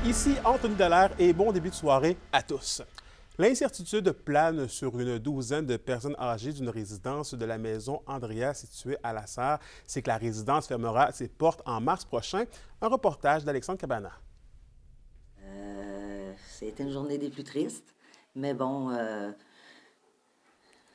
Ici Anthony Dallaire et bon début de soirée à tous. L'incertitude plane sur une douzaine de personnes âgées d'une résidence de la maison Andrea située à La Sarre. C'est que la résidence fermera ses portes en mars prochain. Un reportage d'Alexandre Cabana. C'était une journée des plus tristes, mais bon, ils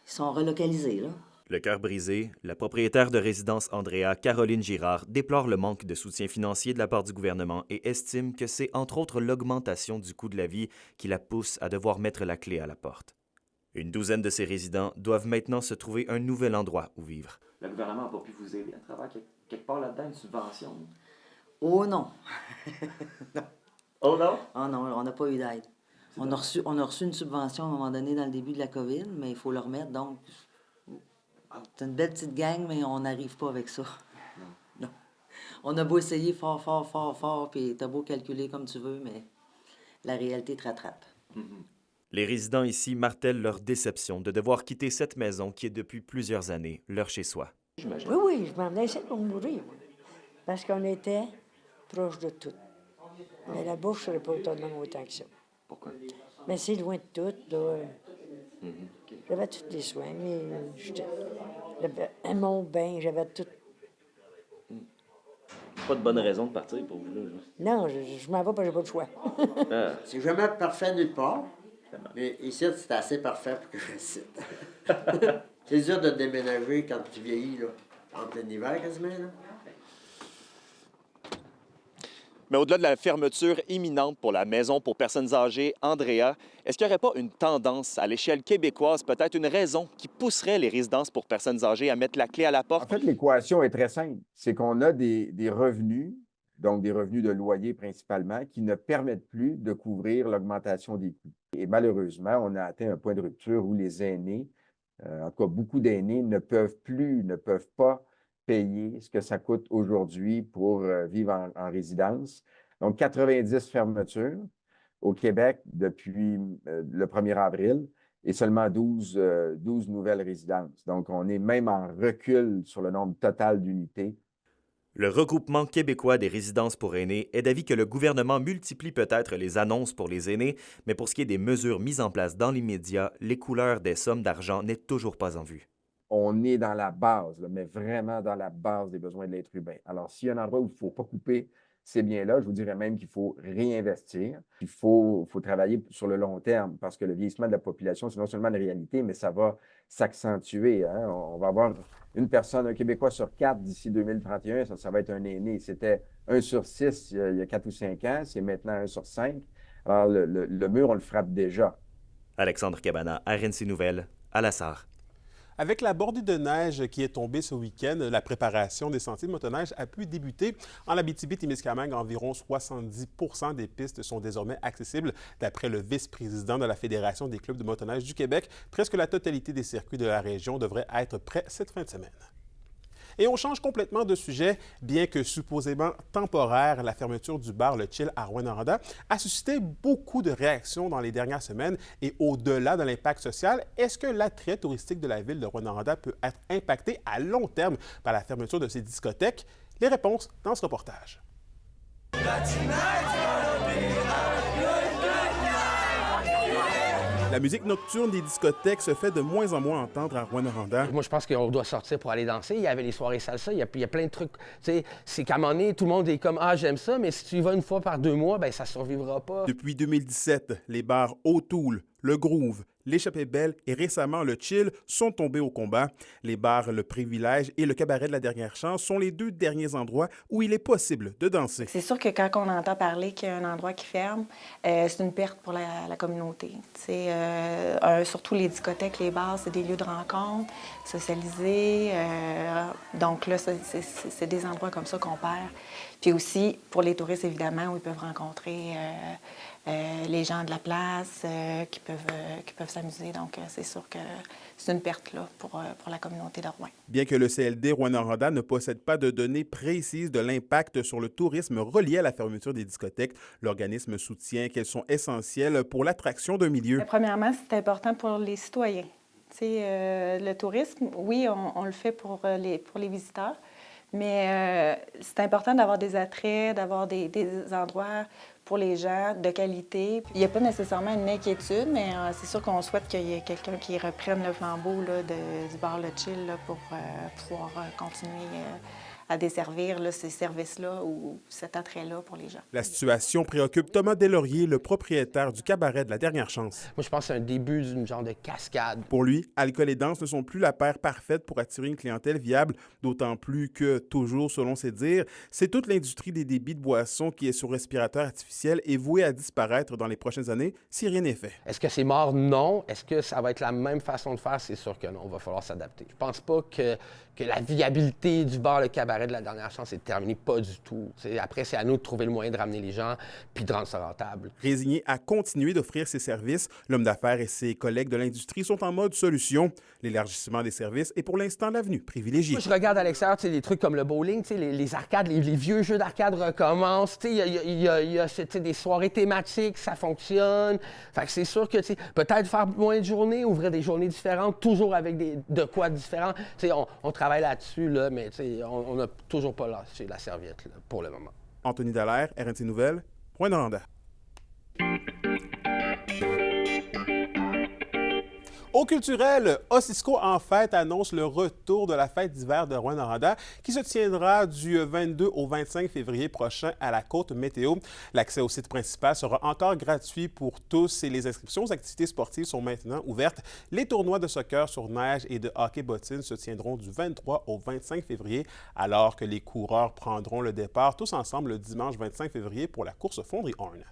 sont relocalisés, là. Le cœur brisé, la propriétaire de résidence Andrea, Caroline Girard, déplore le manque de soutien financier de la part du gouvernement et estime que c'est entre autres l'augmentation du coût de la vie qui la pousse à devoir mettre la clé à la porte. Une douzaine de ses résidents doivent maintenant se trouver un nouvel endroit où vivre. Le gouvernement n'a pas pu vous aider à travers quelque part là-dedans, une subvention? Oh non! Non. Oh non? Oh non, on n'a pas eu d'aide. On a reçu une subvention à un moment donné dans le début de la COVID, mais il faut le remettre, donc... C'est une belle petite gang, mais on n'arrive pas avec ça. Non. On a beau essayer fort, puis t'as beau calculer comme tu veux, mais la réalité te rattrape. Les résidents ici martèlent leur déception de devoir quitter cette maison qui est depuis plusieurs années leur chez-soi. Oui, je m'en venais ici pour mourir, moi. Parce qu'on était proche de tout. Mais la bourse, je ne serais pas autonome autant que ça. Pourquoi? Mais c'est loin de tout, là. J'avais tous les soins, mais j'avais mon bain, j'avais tout. Pas de bonne raison de partir pour vous, là. Non, je m'en vais parce que j'ai pas de choix. C'est jamais parfait nulle part, mais ici, c'est assez parfait pour que je cite. C'est dur de déménager quand tu vieillis, là, en plein hiver quasiment, là. Mais au-delà de la fermeture imminente pour la maison pour personnes âgées, Andrea, est-ce qu'il n'y aurait pas une tendance à l'échelle québécoise, peut-être une raison qui pousserait les résidences pour personnes âgées à mettre la clé à la porte? En fait, l'équation est très simple. C'est qu'on a des revenus, donc des revenus de loyer principalement, qui ne permettent plus de couvrir l'augmentation des coûts. Et malheureusement, on a atteint un point de rupture où les aînés, en tout cas beaucoup d'aînés, ne peuvent pas payer ce que ça coûte aujourd'hui pour vivre en résidence. Donc, 90 fermetures au Québec depuis le 1er avril et seulement 12 nouvelles résidences. Donc, on est même en recul sur le nombre total d'unités. Le regroupement québécois des résidences pour aînés est d'avis que le gouvernement multiplie peut-être les annonces pour les aînés, mais pour ce qui est des mesures mises en place dans l'immédiat, les couleurs des sommes d'argent n'est toujours pas en vue. On est dans la base, là, mais vraiment dans la base des besoins de l'être humain. Alors, s'il y a un endroit où il ne faut pas couper ces biens-là, je vous dirais même qu'il faut réinvestir. Il faut travailler sur le long terme parce que le vieillissement de la population, c'est non seulement une réalité, mais ça va s'accentuer. Hein? On va avoir une personne, un Québécois sur 4 d'ici 2031, ça va être un aîné. C'était 1 sur 6 il y a 4 ou 5 ans, c'est maintenant 1 sur 5. Alors, le mur, on le frappe déjà. Alexandre Cabana, RNC Nouvelles, à La Sarre. Avec la bordée de neige qui est tombée ce week-end, la préparation des sentiers de motoneige a pu débuter. En Abitibi-Témiscamingue, environ 70 % des pistes sont désormais accessibles. D'après le vice-président de la Fédération des clubs de motoneige du Québec, presque la totalité des circuits de la région devrait être prêts cette fin de semaine. Et on change complètement de sujet, bien que supposément temporaire, la fermeture du bar Le Chill à Rouyn-Noranda a suscité beaucoup de réactions dans les dernières semaines. Et au-delà de l'impact social, est-ce que l'attrait touristique de la ville de Rouyn-Noranda peut être impacté à long terme par la fermeture de ces discothèques? Les réponses dans ce reportage. La musique nocturne des discothèques se fait de moins en moins entendre à Rouyn-Noranda. Moi, je pense qu'on doit sortir pour aller danser. Il y avait les soirées salsa, il y a plein de trucs. Tu sais, c'est qu'à un moment donné, tout le monde est comme « Ah, j'aime ça », mais si tu y vas une fois par 2 mois, bien, ça ne survivra pas. Depuis 2017, les bars O'Toole, Le Groove, l'Échappée Belle et récemment le Chill sont tombés au combat. Les bars Le Privilège et le Cabaret de la Dernière Chance sont les 2 derniers endroits où il est possible de danser. C'est sûr que quand on entend parler qu'il y a un endroit qui ferme, c'est une perte pour la communauté. Surtout les discothèques, les bars, c'est des lieux de rencontre, socialisés. Donc là, c'est des endroits comme ça qu'on perd. Puis aussi, pour les touristes, évidemment, où ils peuvent rencontrer les gens de la place qui peuvent s'amuser. Donc, c'est sûr que c'est une perte là, pour la communauté de Rouyn. Bien que le CLD Rouyn-Noranda ne possède pas de données précises de l'impact sur le tourisme relié à la fermeture des discothèques, l'organisme soutient qu'elles sont essentielles pour l'attraction d'un milieu. Premièrement, c'est important pour les citoyens. Le tourisme, oui, on le fait pour les visiteurs, Mais c'est important d'avoir des attraits, d'avoir des endroits pour les gens de qualité. Il n'y a pas nécessairement une inquiétude, mais c'est sûr qu'on souhaite qu'il y ait quelqu'un qui reprenne le flambeau là, du bar Le Chill là, pour pouvoir continuer à desservir là, ces services-là ou cet attrait-là pour les gens. La situation préoccupe Thomas Deslauriers, le propriétaire du cabaret de la Dernière Chance. Moi, je pense que c'est un début d'une genre de cascade. Pour lui, alcool et danse ne sont plus la paire parfaite pour attirer une clientèle viable, d'autant plus que, toujours selon ses dires, c'est toute l'industrie des débits de boissons qui est sur respirateur artificiel et vouée à disparaître dans les prochaines années si rien n'est fait. Est-ce que c'est mort? Non. Est-ce que ça va être la même façon de faire? C'est sûr que non. Il va falloir s'adapter. Je pense pas que la viabilité du bar Le Cabaret de la Dernière Chance est terminée. Pas du tout. T'sais, après, c'est à nous de trouver le moyen de ramener les gens puis de rendre ça rentable. Résigné à continuer d'offrir ses services, l'homme d'affaires et ses collègues de l'industrie sont en mode solution. L'élargissement des services est pour l'instant l'avenue privilégiée. Moi, je regarde à l'extérieur, des trucs comme le bowling, les arcades, les vieux jeux d'arcade recommencent. Il y a des soirées thématiques, ça fonctionne. Fait que c'est sûr que peut-être faire moins de journées, ouvrir des journées différentes, toujours avec de quoi différent. On travaille là-dessus, là, mais on n'a toujours pas lâché la serviette là, pour le moment. Anthony Dallaire, RNC Nouvelles, Rouyn-Noranda. Au culturel, Ossisco en fête annonce le retour de la fête d'hiver de Rouyn-Noranda qui se tiendra du 22 au 25 février prochain à la Côte Météo. L'accès au site principal sera encore gratuit pour tous et les inscriptions aux activités sportives sont maintenant ouvertes. Les tournois de soccer sur neige et de hockey-bottine se tiendront du 23 au 25 février alors que les coureurs prendront le départ tous ensemble le dimanche 25 février pour la course Fonderie Horn.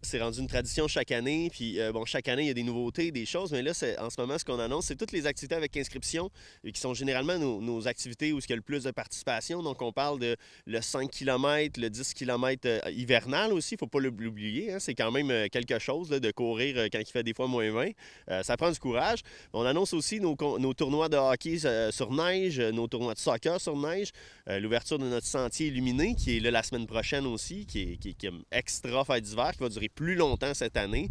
C'est rendu une tradition chaque année, puis chaque année, il y a des nouveautés, des choses, mais là, en ce moment, ce qu'on annonce, c'est toutes les activités avec inscription, qui sont généralement nos activités où il y a le plus de participation. Donc, on parle de le 5 km, le 10 km hivernal aussi, il ne faut pas l'oublier, hein, c'est quand même quelque chose là, de courir quand il fait des fois moins 20. Ça prend du courage. On annonce aussi nos tournois de hockey sur neige, nos tournois de soccer sur neige, l'ouverture de notre sentier illuminé, qui est là la semaine prochaine aussi, qui est extra fête d'hiver, qui va durer plus longtemps cette année.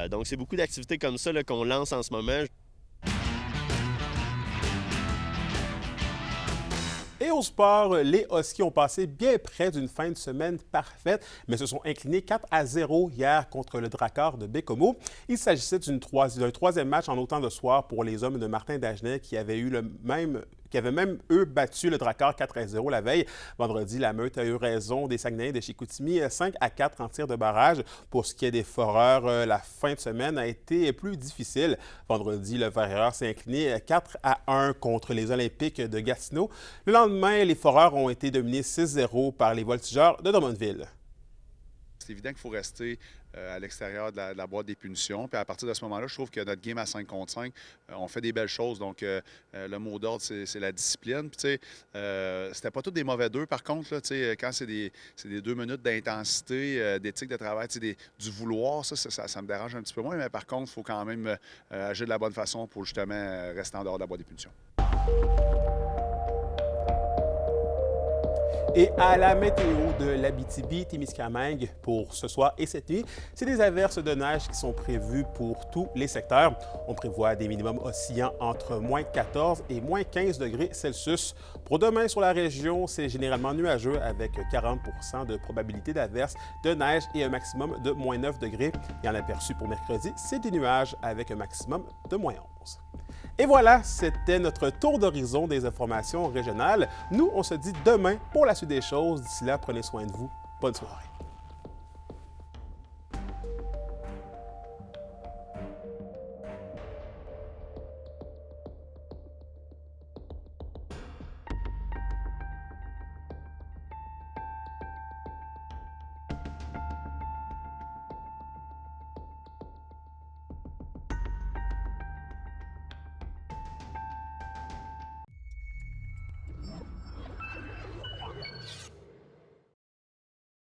Donc, c'est beaucoup d'activités comme ça là, qu'on lance en ce moment. Et au sport, les Huskies ont passé bien près d'une fin de semaine parfaite, mais se sont inclinés 4-0 hier contre le Drakkar de Bécomo. Il s'agissait d'un troisième match en autant de soirs pour les hommes de Martin Dagenet qui avaient même, eux, battu le Drakkar 4-0 la veille. Vendredi, la Meute a eu raison des Saguenayens de Chicoutimi 5-4 en tir de barrage. Pour ce qui est des Foreurs, la fin de semaine a été plus difficile. Vendredi, le Verrières s'est incliné 4-1 contre les Olympiques de Gatineau. Le lendemain, les Foreurs ont été dominés 6-0 par les Voltigeurs de Drummondville. C'est évident qu'il faut rester à l'extérieur de la boîte des punitions. Puis à partir de ce moment-là, je trouve que notre game à 5 contre 5, on fait des belles choses. Donc, le mot d'ordre, c'est la discipline. Puis, tu sais, c'était pas tous des mauvais deux, par contre. Là, tu sais, quand c'est des 2 minutes d'intensité, d'éthique de travail, tu sais, du vouloir, ça me dérange un petit peu moins. Mais par contre, il faut quand même agir de la bonne façon pour justement rester en dehors de la boîte des punitions. Et à la météo de l'Abitibi-Témiscamingue pour ce soir et cette nuit, c'est des averses de neige qui sont prévues pour tous les secteurs. On prévoit des minimums oscillant entre moins 14 et moins 15 degrés Celsius. Pour demain sur la région, c'est généralement nuageux avec 40 % de probabilité d'averses de neige et un maximum de moins 9 degrés. Et en aperçu pour mercredi, c'est des nuages avec un maximum de moins 11. Et voilà, c'était notre tour d'horizon des informations régionales. Nous, on se dit demain pour la suite des choses. D'ici là, prenez soin de vous. Bonne soirée.